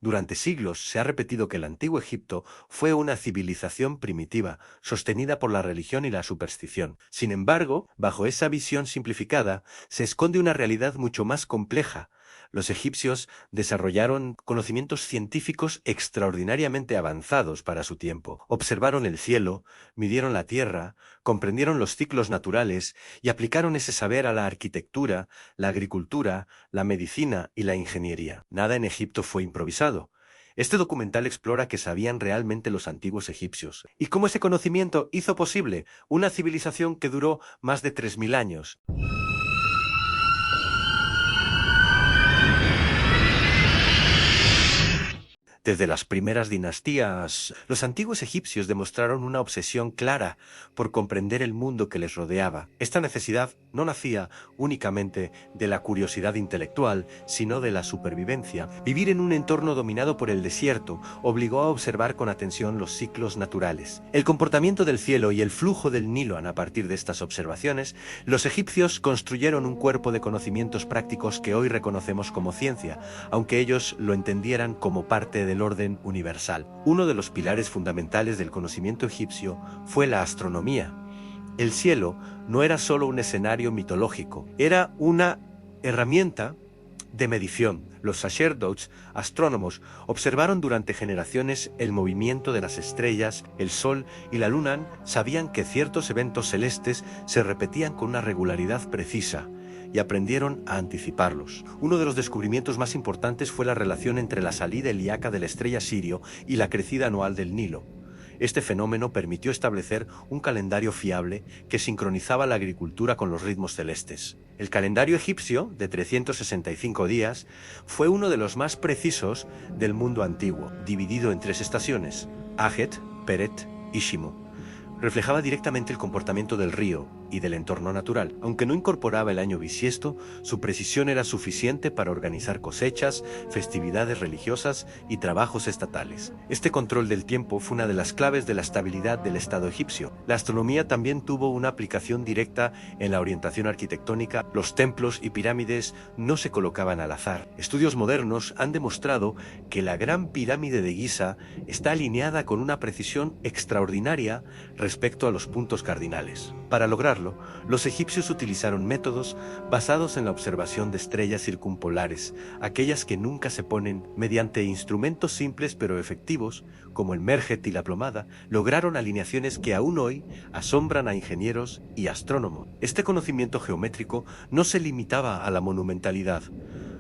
Durante siglos se ha repetido que el antiguo Egipto fue una civilización primitiva, sostenida por la religión y la superstición. Sin embargo, bajo esa visión simplificada, se esconde una realidad mucho más compleja. Los egipcios desarrollaron conocimientos científicos extraordinariamente avanzados para su tiempo. Observaron el cielo, midieron la tierra, comprendieron los ciclos naturales y aplicaron ese saber a la arquitectura, la agricultura, la medicina y la ingeniería. Nada en Egipto fue improvisado. Este documental explora qué sabían realmente los antiguos egipcios y cómo ese conocimiento hizo posible una civilización que duró más de 3000 años. Desde las primeras dinastías, los antiguos egipcios demostraron una obsesión clara por comprender el mundo que les rodeaba. Esta necesidad no nacía únicamente de la curiosidad intelectual, sino de la supervivencia. Vivir en un entorno dominado por el desierto obligó a observar con atención los ciclos naturales. El comportamiento del cielo y el flujo del Nilo. A partir de estas observaciones, los egipcios construyeron un cuerpo de conocimientos prácticos que hoy reconocemos como ciencia, aunque ellos lo entendieran como parte del orden universal. Uno de los pilares fundamentales del conocimiento egipcio fue la astronomía. El cielo no era solo un escenario mitológico, era una herramienta de medición. Los sacerdotes, astrónomos, observaron durante generaciones el movimiento de las estrellas, el sol y la luna. Sabían que ciertos eventos celestes se repetían con una regularidad precisa y aprendieron a anticiparlos. Uno de los descubrimientos más importantes fue la relación entre la salida ilíaca de la estrella Sirio y la crecida anual del Nilo. Este fenómeno permitió establecer un calendario fiable que sincronizaba la agricultura con los ritmos celestes. El calendario egipcio, de 365 días, fue uno de los más precisos del mundo antiguo, dividido en 3 estaciones: Ajet, Peret y Shimu. Reflejaba directamente el comportamiento del río y del entorno natural. Aunque no incorporaba el año bisiesto, su precisión era suficiente para organizar cosechas, festividades religiosas y trabajos estatales. Este control del tiempo fue una de las claves de la estabilidad del Estado egipcio. La astronomía también tuvo una aplicación directa en la orientación arquitectónica. Los templos y pirámides no se colocaban al azar. Estudios modernos han demostrado que la Gran Pirámide de Giza está alineada con una precisión extraordinaria respecto a los puntos cardinales. Para lograrlo, los egipcios utilizaron métodos basados en la observación de estrellas circumpolares, aquellas que nunca se ponen. Mediante instrumentos simples pero efectivos, como el merjet y la plomada, lograron alineaciones que aún hoy asombran a ingenieros y astrónomos. Este conocimiento geométrico no se limitaba a la monumentalidad.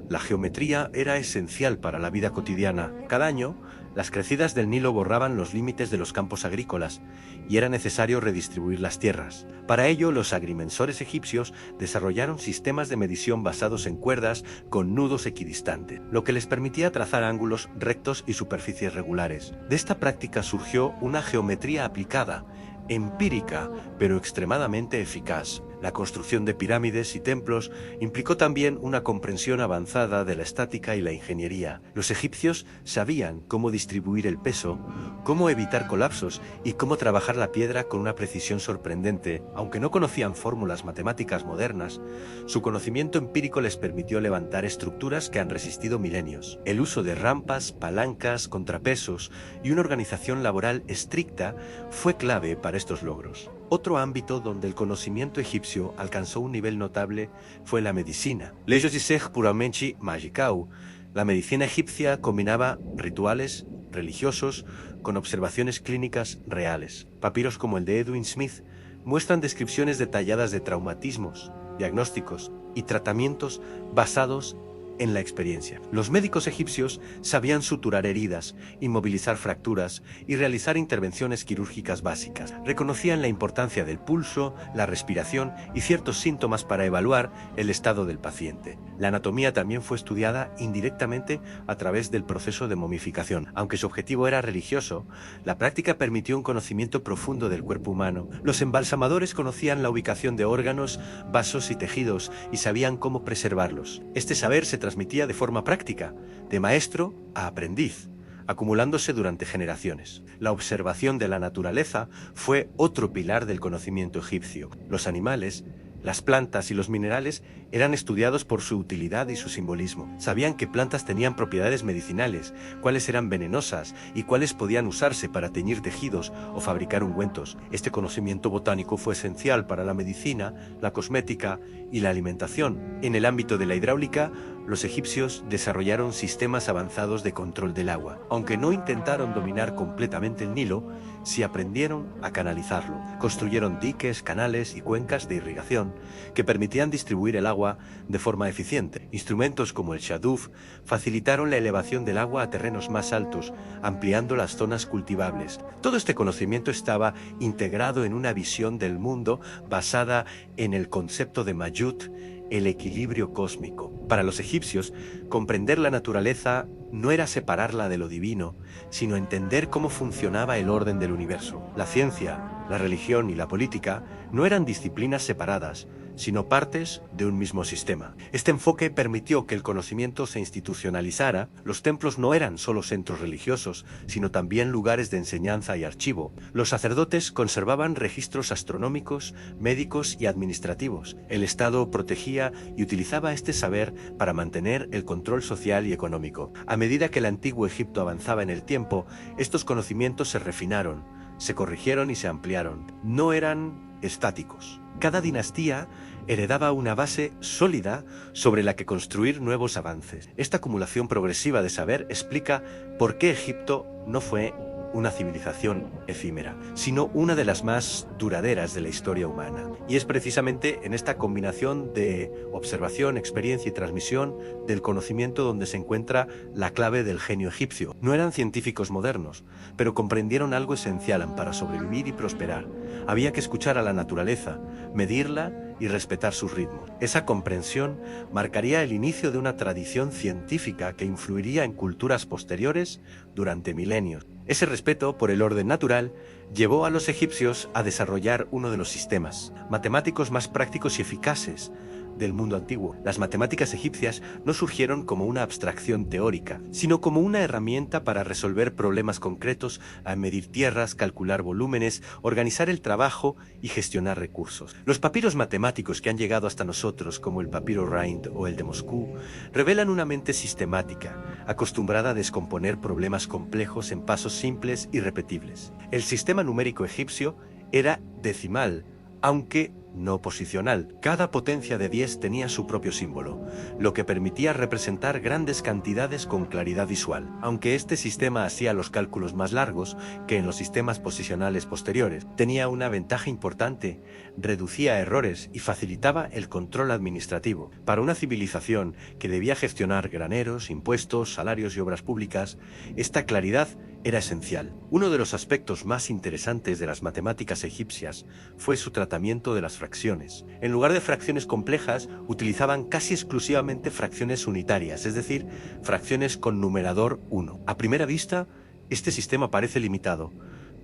La geometría era esencial para la vida cotidiana. Cada año, las crecidas del Nilo borraban los límites de los campos agrícolas y era necesario redistribuir las tierras. Para ello, los agrimensores egipcios desarrollaron sistemas de medición basados en cuerdas con nudos equidistantes, lo que les permitía trazar ángulos rectos y superficies regulares. De esta práctica surgió una geometría aplicada, empírica, pero extremadamente eficaz. La construcción de pirámides y templos implicó también una comprensión avanzada de la estática y la ingeniería. Los egipcios sabían cómo distribuir el peso, cómo evitar colapsos y cómo trabajar la piedra con una precisión sorprendente. Aunque no conocían fórmulas matemáticas modernas, su conocimiento empírico les permitió levantar estructuras que han resistido milenios. El uso de rampas, palancas, contrapesos y una organización laboral estricta fue clave para estos logros. Otro ámbito donde el conocimiento egipcio alcanzó un nivel notable fue la medicina. Lejos puramente magicau. La medicina egipcia combinaba rituales religiosos con observaciones clínicas reales. Papiros como el de Edwin Smith muestran descripciones detalladas de traumatismos, diagnósticos y tratamientos basados en la experiencia. Los médicos egipcios sabían suturar heridas, inmovilizar fracturas y realizar intervenciones quirúrgicas básicas. Reconocían la importancia del pulso, la respiración y ciertos síntomas para evaluar el estado del paciente. La anatomía también fue estudiada indirectamente a través del proceso de momificación. Aunque su objetivo era religioso, la práctica permitió un conocimiento profundo del cuerpo humano. Los embalsamadores conocían la ubicación de órganos, vasos y tejidos y sabían cómo preservarlos. Este saber se transmitía de forma práctica, de maestro a aprendiz, acumulándose durante generaciones. La observación de la naturaleza fue otro pilar del conocimiento egipcio. Los animales, las plantas y los minerales eran estudiados por su utilidad y su simbolismo. Sabían qué plantas tenían propiedades medicinales, cuáles eran venenosas y cuáles podían usarse para teñir tejidos o fabricar ungüentos. Este conocimiento botánico fue esencial para la medicina, la cosmética y la alimentación. En el ámbito de la hidráulica, los egipcios desarrollaron sistemas avanzados de control del agua. Aunque no intentaron dominar completamente el Nilo, sí aprendieron a canalizarlo. Construyeron diques, canales y cuencas de irrigación que permitían distribuir el agua de forma eficiente. Instrumentos como el shaduf facilitaron la elevación del agua a terrenos más altos, ampliando las zonas cultivables. Todo este conocimiento estaba integrado en una visión del mundo basada en el concepto de Mayut, el equilibrio cósmico. Para los egipcios, comprender la naturaleza no era separarla de lo divino, sino entender cómo funcionaba el orden del universo. La ciencia, la religión y la política no eran disciplinas separadas, sino partes de un mismo sistema. Este enfoque permitió que el conocimiento se institucionalizara. Los templos no eran solo centros religiosos, sino también lugares de enseñanza y archivo. Los sacerdotes conservaban registros astronómicos, médicos y administrativos. El Estado protegía y utilizaba este saber para mantener el control social y económico. A medida que el antiguo Egipto avanzaba en el tiempo, estos conocimientos se refinaron, se corrigieron y se ampliaron. No eran estáticos. Cada dinastía heredaba una base sólida sobre la que construir nuevos avances. Esta acumulación progresiva de saber explica por qué Egipto no fue una civilización efímera, sino una de las más duraderas de la historia humana. Y es precisamente en esta combinación de observación, experiencia y transmisión del conocimiento donde se encuentra la clave del genio egipcio. No eran científicos modernos, pero comprendieron algo esencial para sobrevivir y prosperar. Había que escuchar a la naturaleza, medirla y respetar sus ritmos. Esa comprensión marcaría el inicio de una tradición científica que influiría en culturas posteriores durante milenios. Ese respeto por el orden natural llevó a los egipcios a desarrollar uno de los sistemas matemáticos más prácticos y eficaces del mundo antiguo. Las matemáticas egipcias no surgieron como una abstracción teórica, sino como una herramienta para resolver problemas concretos, a medir tierras, calcular volúmenes, organizar el trabajo y gestionar recursos. Los papiros matemáticos que han llegado hasta nosotros, como el papiro Rind o el de Moscú, revelan una mente sistemática, acostumbrada a descomponer problemas complejos en pasos simples y repetibles. El sistema numérico egipcio era decimal, aunque no posicional. Cada potencia de 10 tenía su propio símbolo, lo que permitía representar grandes cantidades con claridad visual. Aunque este sistema hacía los cálculos más largos que en los sistemas posicionales posteriores, tenía una ventaja importante: reducía errores y facilitaba el control administrativo. Para una civilización que debía gestionar graneros, impuestos, salarios y obras públicas, esta claridad era esencial. Uno de los aspectos más interesantes de las matemáticas egipcias fue su tratamiento de las fracciones. En lugar de fracciones complejas, utilizaban casi exclusivamente fracciones unitarias, es decir, fracciones con numerador 1. A primera vista, este sistema parece limitado,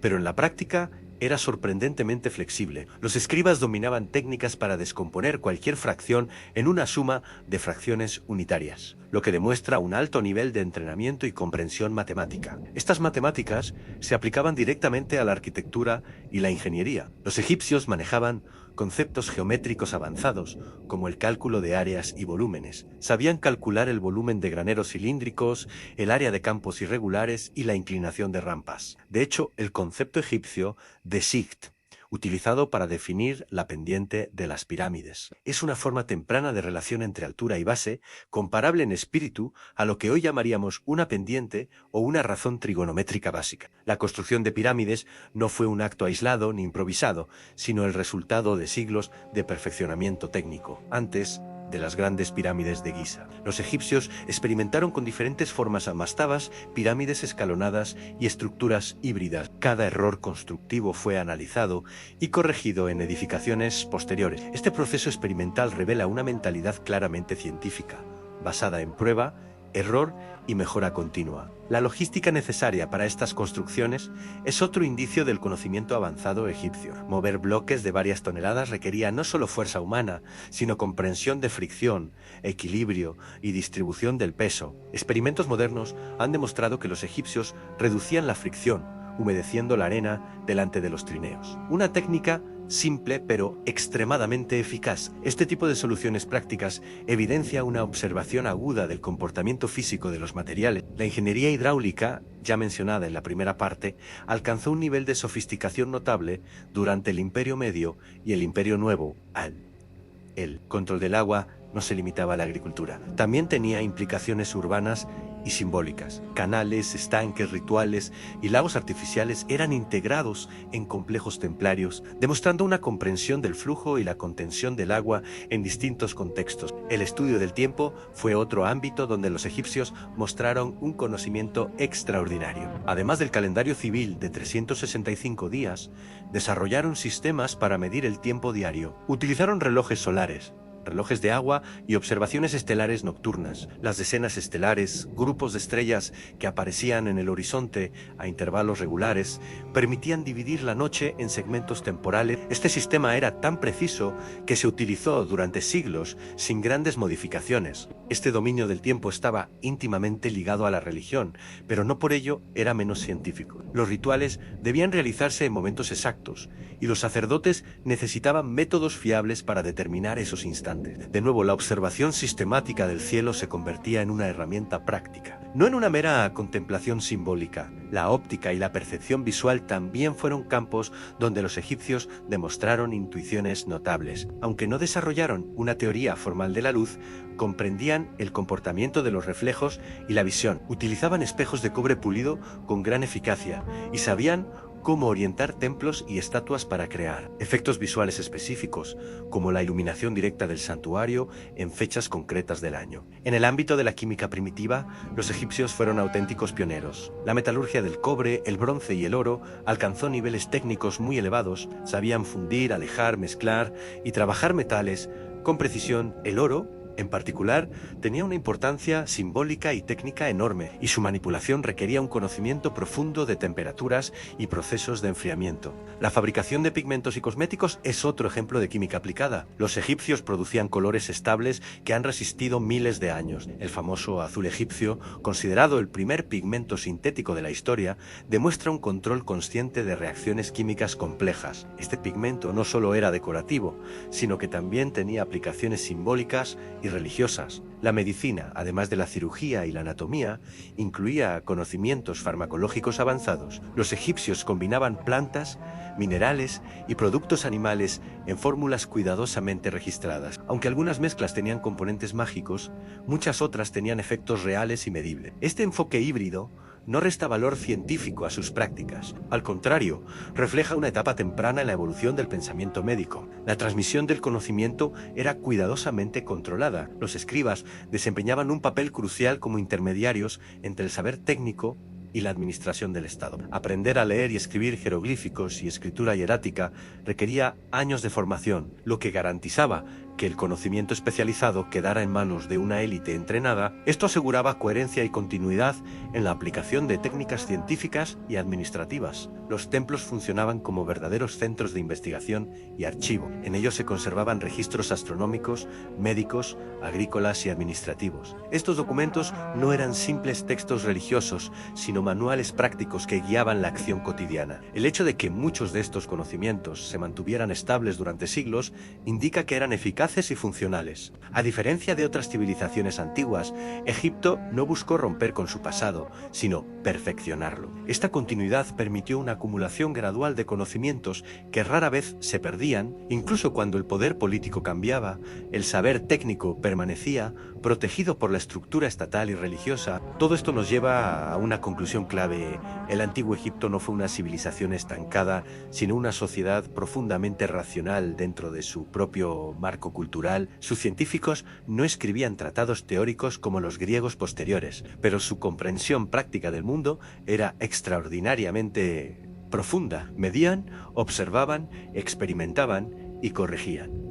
pero en la práctica era sorprendentemente flexible. Los escribas dominaban técnicas para descomponer cualquier fracción en una suma de fracciones unitarias, lo que demuestra un alto nivel de entrenamiento y comprensión matemática. Estas matemáticas se aplicaban directamente a la arquitectura y la ingeniería. Los egipcios manejaban conceptos geométricos avanzados, como el cálculo de áreas y volúmenes. Sabían calcular el volumen de graneros cilíndricos, el área de campos irregulares y la inclinación de rampas. De hecho, el concepto egipcio de Sight, utilizado para definir la pendiente de las pirámides, es una forma temprana de relación entre altura y base, comparable en espíritu a lo que hoy llamaríamos una pendiente o una razón trigonométrica básica. La construcción de pirámides no fue un acto aislado ni improvisado, sino el resultado de siglos de perfeccionamiento técnico. Antes de las grandes pirámides de Giza, los egipcios experimentaron con diferentes formas mastabas, pirámides escalonadas y estructuras híbridas. Cada error constructivo fue analizado y corregido en edificaciones posteriores. Este proceso experimental revela una mentalidad claramente científica, basada en prueba, error y mejora continua. La logística necesaria para estas construcciones es otro indicio del conocimiento avanzado egipcio. Mover bloques de varias toneladas requería no solo fuerza humana, sino comprensión de fricción, equilibrio y distribución del peso. Experimentos modernos han demostrado que los egipcios reducían la fricción, humedeciendo la arena delante de los trineos. Una técnica simple pero extremadamente eficaz. Este tipo de soluciones prácticas evidencia una observación aguda del comportamiento físico de los materiales. La ingeniería hidráulica, ya mencionada en la primera parte, alcanzó un nivel de sofisticación notable durante el Imperio Medio y el Imperio Nuevo. El control del agua no se limitaba a la agricultura. También tenía implicaciones urbanas y simbólicas. Canales, estanques, rituales y lagos artificiales eran integrados en complejos templarios, demostrando una comprensión del flujo y la contención del agua en distintos contextos. El estudio del tiempo fue otro ámbito donde los egipcios mostraron un conocimiento extraordinario. Además del calendario civil de 365 días, desarrollaron sistemas para medir el tiempo diario. Utilizaron relojes solares, relojes de agua y observaciones estelares nocturnas. Las decenas estelares, grupos de estrellas que aparecían en el horizonte a intervalos regulares, permitían dividir la noche en segmentos temporales. Este sistema era tan preciso que se utilizó durante siglos sin grandes modificaciones. Este dominio del tiempo estaba íntimamente ligado a la religión, pero no por ello era menos científico. Los rituales debían realizarse en momentos exactos, y los sacerdotes necesitaban métodos fiables para determinar esos instantes. De nuevo, la observación sistemática del cielo se convertía en una herramienta práctica, no en una mera contemplación simbólica. La óptica y la percepción visual también fueron campos donde los egipcios demostraron intuiciones notables. Aunque no desarrollaron una teoría formal de la luz, comprendían el comportamiento de los reflejos y la visión. Utilizaban espejos de cobre pulido con gran eficacia y sabían cómo orientar templos y estatuas para crear efectos visuales específicos, como la iluminación directa del santuario en fechas concretas del año. En el ámbito de la química primitiva, los egipcios fueron auténticos pioneros. La metalurgia del cobre, el bronce y el oro alcanzó niveles técnicos muy elevados. Sabían fundir, alejar, mezclar y trabajar metales con precisión. El oro, en particular, tenía una importancia simbólica y técnica enorme, y su manipulación requería un conocimiento profundo de temperaturas y procesos de enfriamiento. La fabricación de pigmentos y cosméticos es otro ejemplo de química aplicada. Los egipcios producían colores estables que han resistido miles de años. El famoso azul egipcio, considerado el primer pigmento sintético de la historia, demuestra un control consciente de reacciones químicas complejas. Este pigmento no solo era decorativo, sino que también tenía aplicaciones simbólicas y religiosas. La medicina, además de la cirugía y la anatomía, incluía conocimientos farmacológicos avanzados. Los egipcios combinaban plantas, minerales y productos animales en fórmulas cuidadosamente registradas. Aunque algunas mezclas tenían componentes mágicos, muchas otras tenían efectos reales y medibles. Este enfoque híbrido no resta valor científico a sus prácticas. Al contrario, refleja una etapa temprana en la evolución del pensamiento médico. La transmisión del conocimiento era cuidadosamente controlada. Los escribas desempeñaban un papel crucial como intermediarios entre el saber técnico y la administración del Estado. Aprender a leer y escribir jeroglíficos y escritura hierática requería años de formación, lo que garantizaba que el conocimiento especializado quedara en manos de una élite entrenada. Esto aseguraba coherencia y continuidad en la aplicación de técnicas científicas y administrativas. Los templos funcionaban como verdaderos centros de investigación y archivo. En ellos se conservaban registros astronómicos, médicos, agrícolas y administrativos. Estos documentos no eran simples textos religiosos, sino manuales prácticos que guiaban la acción cotidiana. El hecho de que muchos de estos conocimientos se mantuvieran estables durante siglos indica que eran eficaces y funcionales. A diferencia de otras civilizaciones antiguas, Egipto no buscó romper con su pasado, sino perfeccionarlo. Esta continuidad permitió una acumulación gradual de conocimientos que rara vez se perdían. Incluso cuando el poder político cambiaba, el saber técnico permanecía protegido por la estructura estatal y religiosa. Todo esto nos lleva a una conclusión clave. El antiguo Egipto no fue una civilización estancada, sino una sociedad profundamente racional dentro de su propio marco cultural. Sus científicos no escribían tratados teóricos como los griegos posteriores, pero su comprensión práctica del mundo era extraordinariamente profunda. Medían, observaban, experimentaban y corregían.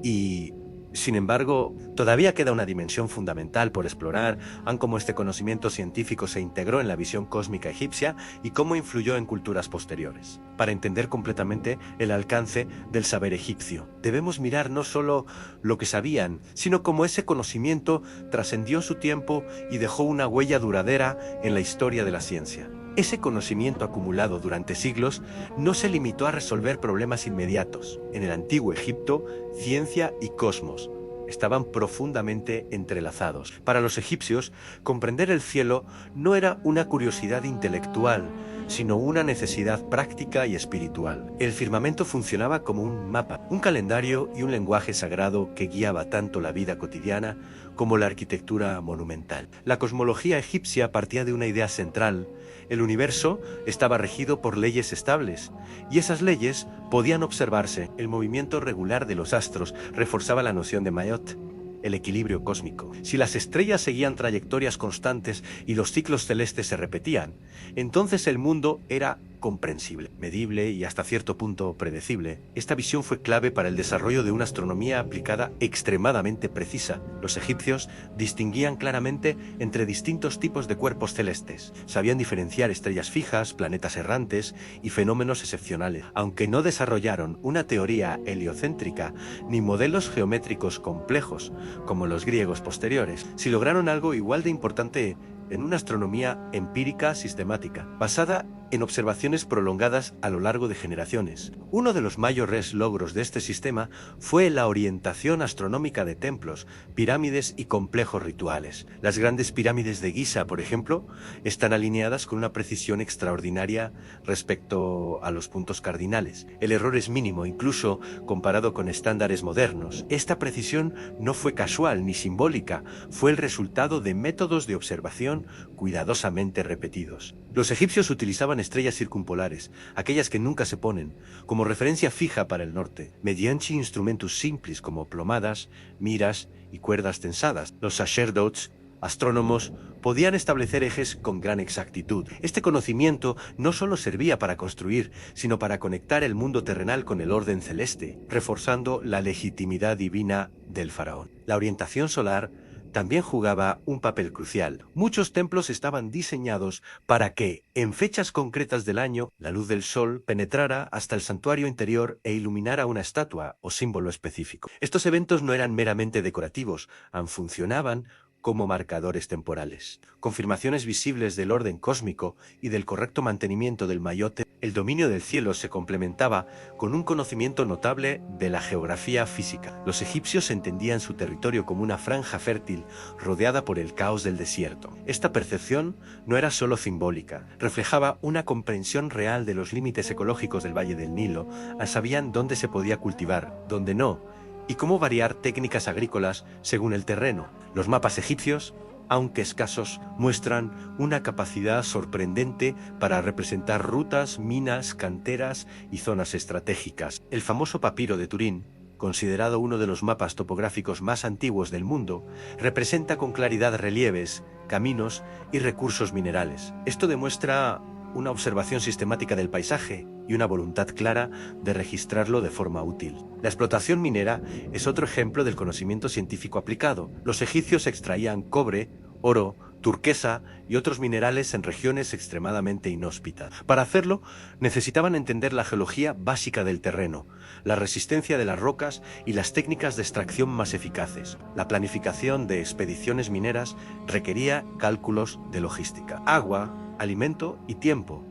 Sin embargo, todavía queda una dimensión fundamental por explorar, cómo este conocimiento científico se integró en la visión cósmica egipcia y cómo influyó en culturas posteriores. Para entender completamente el alcance del saber egipcio, debemos mirar no solo lo que sabían, sino cómo ese conocimiento trascendió su tiempo y dejó una huella duradera en la historia de la ciencia. Ese conocimiento acumulado durante siglos no se limitó a resolver problemas inmediatos. En el antiguo Egipto, ciencia y cosmos estaban profundamente entrelazados. Para los egipcios, comprender el cielo no era una curiosidad intelectual, sino una necesidad práctica y espiritual. El firmamento funcionaba como un mapa, un calendario y un lenguaje sagrado que guiaba tanto la vida cotidiana como la arquitectura monumental. La cosmología egipcia partía de una idea central: el universo estaba regido por leyes estables, y esas leyes podían observarse. El movimiento regular de los astros reforzaba la noción de Mayot, el equilibrio cósmico. Si las estrellas seguían trayectorias constantes y los ciclos celestes se repetían, entonces el mundo era comprensible, medible y hasta cierto punto predecible. Esta visión fue clave para el desarrollo de una astronomía aplicada extremadamente precisa. Los egipcios distinguían claramente entre distintos tipos de cuerpos celestes. Sabían diferenciar estrellas fijas, planetas errantes y fenómenos excepcionales. Aunque no desarrollaron una teoría heliocéntrica ni modelos geométricos complejos como los griegos posteriores, sí lograron algo igual de importante en una astronomía empírica sistemática, basada en observaciones prolongadas a lo largo de generaciones. Uno de los mayores logros de este sistema fue la orientación astronómica de templos, pirámides y complejos rituales. Las grandes pirámides de Giza, por ejemplo, están alineadas con una precisión extraordinaria respecto a los puntos cardinales. El error es mínimo, incluso comparado con estándares modernos. Esta precisión no fue casual ni simbólica, fue el resultado de métodos de observación cuidadosamente repetidos. Los egipcios utilizaban estrellas circumpolares, aquellas que nunca se ponen, como referencia fija para el norte, mediante instrumentos simples como plomadas, miras y cuerdas tensadas. Los sacerdotes, astrónomos, podían establecer ejes con gran exactitud. Este conocimiento no solo servía para construir, sino para conectar el mundo terrenal con el orden celeste, reforzando la legitimidad divina del faraón. La orientación solar también jugaba un papel crucial. Muchos templos estaban diseñados para que, en fechas concretas del año, la luz del sol penetrara hasta el santuario interior e iluminara una estatua o símbolo específico. Estos eventos no eran meramente decorativos, funcionaban como marcadores temporales, confirmaciones visibles del orden cósmico y del correcto mantenimiento del mayote. El dominio del cielo se complementaba con un conocimiento notable de la geografía física. Los egipcios entendían su territorio como una franja fértil rodeada por el caos del desierto. Esta percepción no era solo simbólica, reflejaba una comprensión real de los límites ecológicos del Valle del Nilo. Sabían dónde se podía cultivar, dónde no, y cómo variar técnicas agrícolas según el terreno. Los mapas egipcios, aunque escasos, muestran una capacidad sorprendente para representar rutas, minas, canteras y zonas estratégicas. El famoso papiro de Turín, considerado uno de los mapas topográficos más antiguos del mundo, representa con claridad relieves, caminos y recursos minerales. Esto demuestra una observación sistemática del paisaje y una voluntad clara de registrarlo de forma útil. La explotación minera es otro ejemplo del conocimiento científico aplicado. Los egipcios extraían cobre, oro, turquesa y otros minerales en regiones extremadamente inhóspitas. Para hacerlo, necesitaban entender la geología básica del terreno, la resistencia de las rocas y las técnicas de extracción más eficaces. La planificación de expediciones mineras requería cálculos de logística, agua, alimento y tiempo,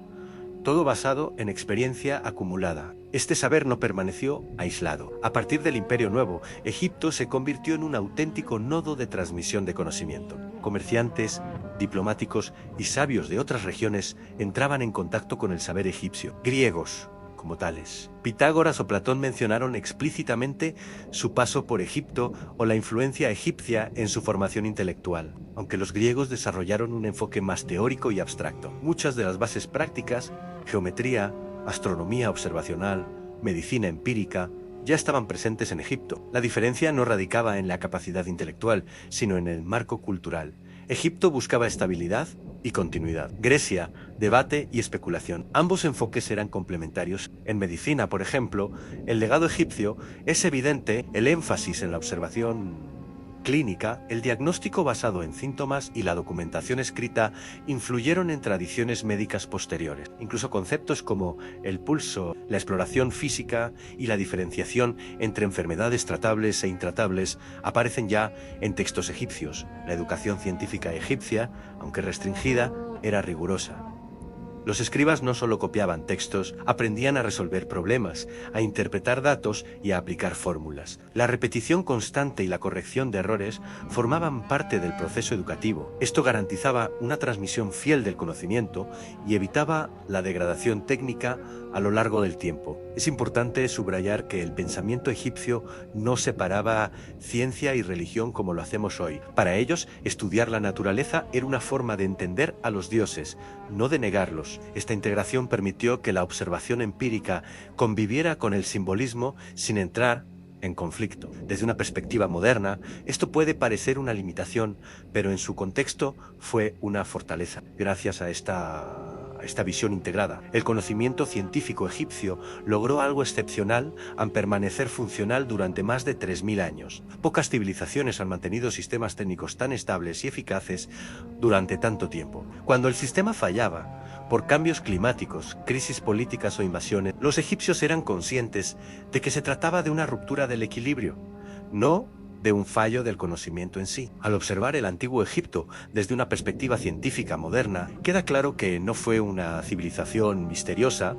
todo basado en experiencia acumulada. Este saber no permaneció aislado. A partir del Imperio Nuevo, Egipto se convirtió en un auténtico nodo de transmisión de conocimiento. Comerciantes, diplomáticos y sabios de otras regiones entraban en contacto con el saber egipcio. Griegos, como tales. Pitágoras o Platón mencionaron explícitamente su paso por Egipto o la influencia egipcia en su formación intelectual, aunque los griegos desarrollaron un enfoque más teórico y abstracto. Muchas de las bases prácticas, geometría, astronomía observacional, medicina empírica, ya estaban presentes en Egipto. La diferencia no radicaba en la capacidad intelectual, sino en el marco cultural. Egipto buscaba estabilidad y continuidad. Grecia, debate y especulación. Ambos enfoques eran complementarios. En medicina, por ejemplo, el legado egipcio es evidente el énfasis en la observación clínica, el diagnóstico basado en síntomas y la documentación escrita influyeron en tradiciones médicas posteriores. Incluso conceptos como el pulso, la exploración física y la diferenciación entre enfermedades tratables e intratables aparecen ya en textos egipcios. La educación científica egipcia, aunque restringida, era rigurosa. Los escribas no solo copiaban textos, aprendían a resolver problemas, a interpretar datos y a aplicar fórmulas. La repetición constante y la corrección de errores formaban parte del proceso educativo. Esto garantizaba una transmisión fiel del conocimiento y evitaba la degradación técnica a lo largo del tiempo. Es importante subrayar que el pensamiento egipcio no separaba ciencia y religión como lo hacemos hoy. Para ellos, estudiar la naturaleza era una forma de entender a los dioses, no de negarlos. Esta integración permitió que la observación empírica conviviera con el simbolismo sin entrar en conflicto. Desde una perspectiva moderna, esto puede parecer una limitación, pero en su contexto fue una fortaleza. Gracias a esta visión integrada, el conocimiento científico egipcio logró algo excepcional al permanecer funcional durante más de 3000 años. Pocas civilizaciones han mantenido sistemas técnicos tan estables y eficaces durante tanto tiempo. Cuando el sistema fallaba, por cambios climáticos, crisis políticas o invasiones, los egipcios eran conscientes de que se trataba de una ruptura del equilibrio, no de un fallo del conocimiento en sí. Al observar el antiguo Egipto desde una perspectiva científica moderna, queda claro que no fue una civilización misteriosa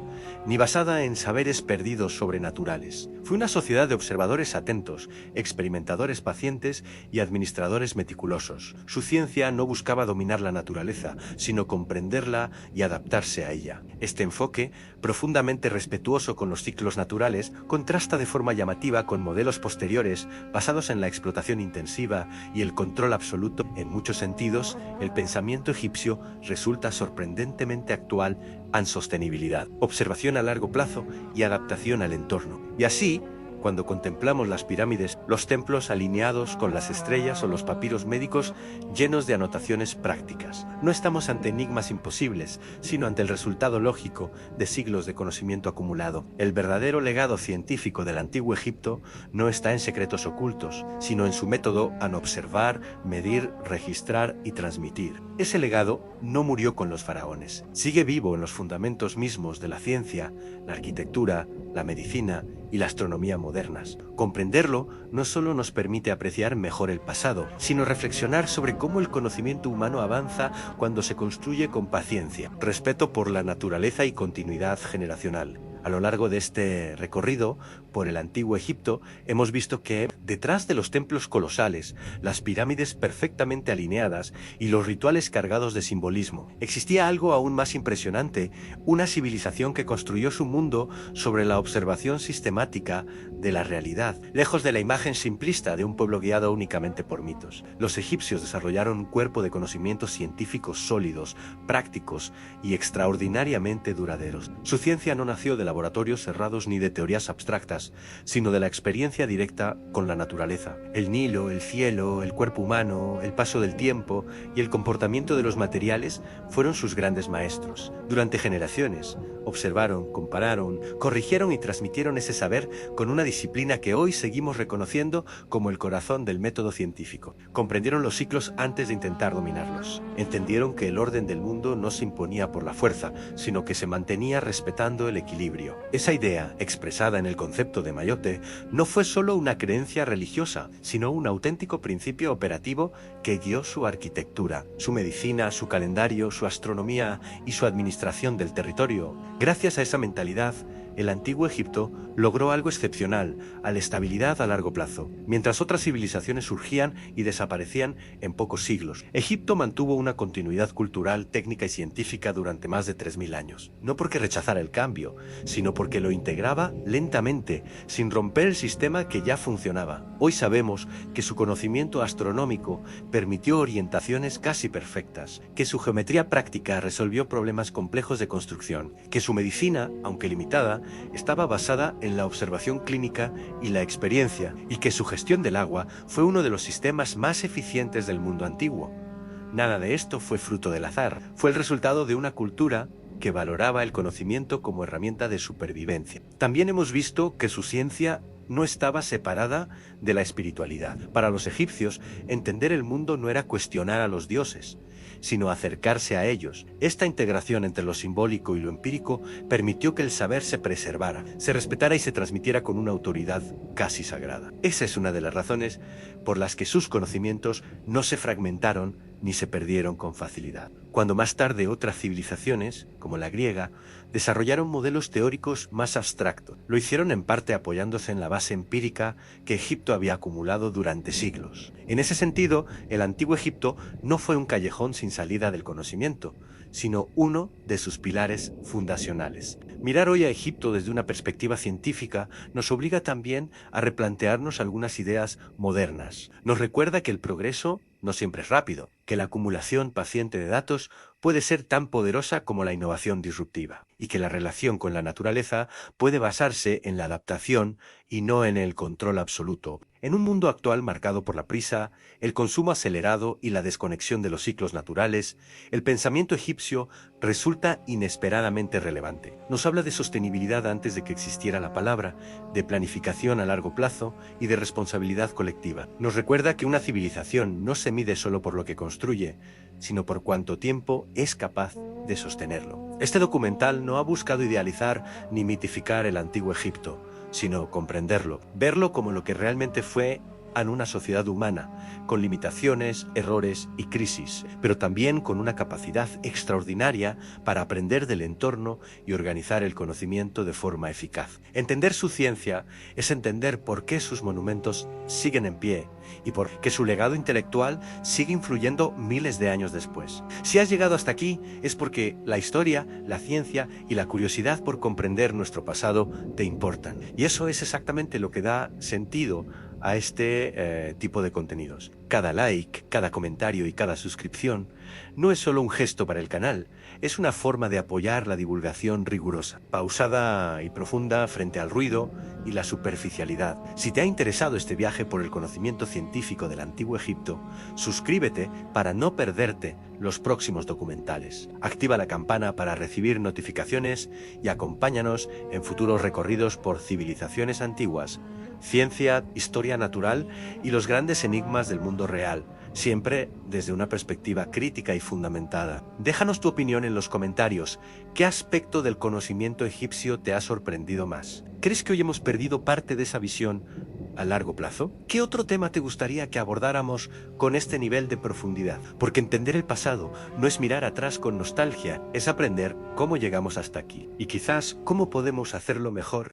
ni basada en saberes perdidos sobrenaturales. Fue una sociedad de observadores atentos, experimentadores pacientes y administradores meticulosos. Su ciencia no buscaba dominar la naturaleza, sino comprenderla y adaptarse a ella. Este enfoque, profundamente respetuoso con los ciclos naturales, contrasta de forma llamativa con modelos posteriores basados en la explotación intensiva y el control absoluto. En muchos sentidos, el pensamiento egipcio resulta sorprendentemente actual en sostenibilidad, observación a largo plazo y adaptación al entorno. Y así, cuando contemplamos las pirámides, los templos alineados con las estrellas o los papiros médicos llenos de anotaciones prácticas, no estamos ante enigmas imposibles, sino ante el resultado lógico de siglos de conocimiento acumulado. El verdadero legado científico del antiguo Egipto no está en secretos ocultos, sino en su método en observar, medir, registrar y transmitir. Ese legado no murió con los faraones, sigue vivo en los fundamentos mismos de la ciencia, la arquitectura, la medicina y la astronomía modernas. Comprenderlo no solo nos permite apreciar mejor el pasado, sino reflexionar sobre cómo el conocimiento humano avanza cuando se construye con paciencia, respeto por la naturaleza y continuidad generacional. A lo largo de este recorrido por el antiguo Egipto, hemos visto que detrás de los templos colosales, las pirámides perfectamente alineadas y los rituales cargados de simbolismo, existía algo aún más impresionante, una civilización que construyó su mundo sobre la observación sistemática de la realidad, lejos de la imagen simplista de un pueblo guiado únicamente por mitos. Los egipcios desarrollaron un cuerpo de conocimientos científicos sólidos, prácticos y extraordinariamente duraderos. Su ciencia no nació de laboratorios cerrados ni de teorías abstractas, sino de la experiencia directa con la naturaleza. El Nilo, el cielo, el cuerpo humano, el paso del tiempo y el comportamiento de los materiales fueron sus grandes maestros. Durante generaciones, observaron, compararon, corrigieron y transmitieron ese saber con una disciplina que hoy seguimos reconociendo como el corazón del método científico. Comprendieron los ciclos antes de intentar dominarlos. Entendieron que el orden del mundo no se imponía por la fuerza, sino que se mantenía respetando el equilibrio. Esa idea, expresada en el concepto de Mayotte, no fue solo una creencia religiosa, sino un auténtico principio operativo que guió su arquitectura, su medicina, su calendario, su astronomía y su administración del territorio. Gracias a esa mentalidad, el antiguo Egipto logró algo excepcional, la estabilidad a largo plazo, mientras otras civilizaciones surgían y desaparecían en pocos siglos. Egipto mantuvo una continuidad cultural, técnica y científica durante más de 3000 años, no porque rechazara el cambio, sino porque lo integraba lentamente, sin romper el sistema que ya funcionaba. Hoy sabemos que su conocimiento astronómico permitió orientaciones casi perfectas, que su geometría práctica resolvió problemas complejos de construcción, que su medicina, aunque limitada, estaba basada en la observación clínica y la experiencia, y que su gestión del agua fue uno de los sistemas más eficientes del mundo antiguo. Nada de esto fue fruto del azar, fue el resultado de una cultura que valoraba el conocimiento como herramienta de supervivencia. También hemos visto que su ciencia no estaba separada de la espiritualidad. Para los egipcios, entender el mundo no era cuestionar a los dioses, sino acercarse a ellos. Esta integración entre lo simbólico y lo empírico permitió que el saber se preservara, se respetara y se transmitiera con una autoridad casi sagrada. Esa es una de las razones por las que sus conocimientos no se fragmentaron ni se perdieron con facilidad. Cuando más tarde otras civilizaciones, como la griega, desarrollaron modelos teóricos más abstractos, lo hicieron en parte apoyándose en la base empírica que Egipto había acumulado durante siglos. En ese sentido, el antiguo Egipto no fue un callejón sin salida del conocimiento, sino uno de sus pilares fundacionales. Mirar hoy a Egipto desde una perspectiva científica nos obliga también a replantearnos algunas ideas modernas. Nos recuerda que el progreso no siempre es rápido, que la acumulación paciente de datos puede ser tan poderosa como la innovación disruptiva, y que la relación con la naturaleza puede basarse en la adaptación y no en el control absoluto. En un mundo actual marcado por la prisa, el consumo acelerado y la desconexión de los ciclos naturales, el pensamiento egipcio resulta inesperadamente relevante. Nos habla de sostenibilidad antes de que existiera la palabra, de planificación a largo plazo y de responsabilidad colectiva. Nos recuerda que una civilización no se mide solo por lo que construye, sino por cuánto tiempo es capaz de sostenerlo. Este documental no ha buscado idealizar ni mitificar el antiguo Egipto, sino comprenderlo, verlo como lo que realmente fue en una sociedad humana, con limitaciones, errores y crisis, pero también con una capacidad extraordinaria para aprender del entorno y organizar el conocimiento de forma eficaz. Entender su ciencia es entender por qué sus monumentos siguen en pie y por qué su legado intelectual sigue influyendo miles de años después. Si has llegado hasta aquí es porque la historia, la ciencia y la curiosidad por comprender nuestro pasado te importan. Y eso es exactamente lo que da sentido a este tipo de contenidos. Cada like, cada comentario y cada suscripción no es solo un gesto para el canal, es una forma de apoyar la divulgación rigurosa, pausada y profunda frente al ruido y la superficialidad. Si te ha interesado este viaje por el conocimiento científico del antiguo Egipto, suscríbete para no perderte los próximos documentales. Activa la campana para recibir notificaciones y acompáñanos en futuros recorridos por civilizaciones antiguas, ciencia, historia natural y los grandes enigmas del mundo real, siempre desde una perspectiva crítica y fundamentada. Déjanos tu opinión en los comentarios. ¿Qué aspecto del conocimiento egipcio te ha sorprendido más? ¿Crees que hoy hemos perdido parte de esa visión a largo plazo? ¿Qué otro tema te gustaría que abordáramos con este nivel de profundidad? Porque entender el pasado no es mirar atrás con nostalgia, es aprender cómo llegamos hasta aquí y quizás cómo podemos hacerlo mejor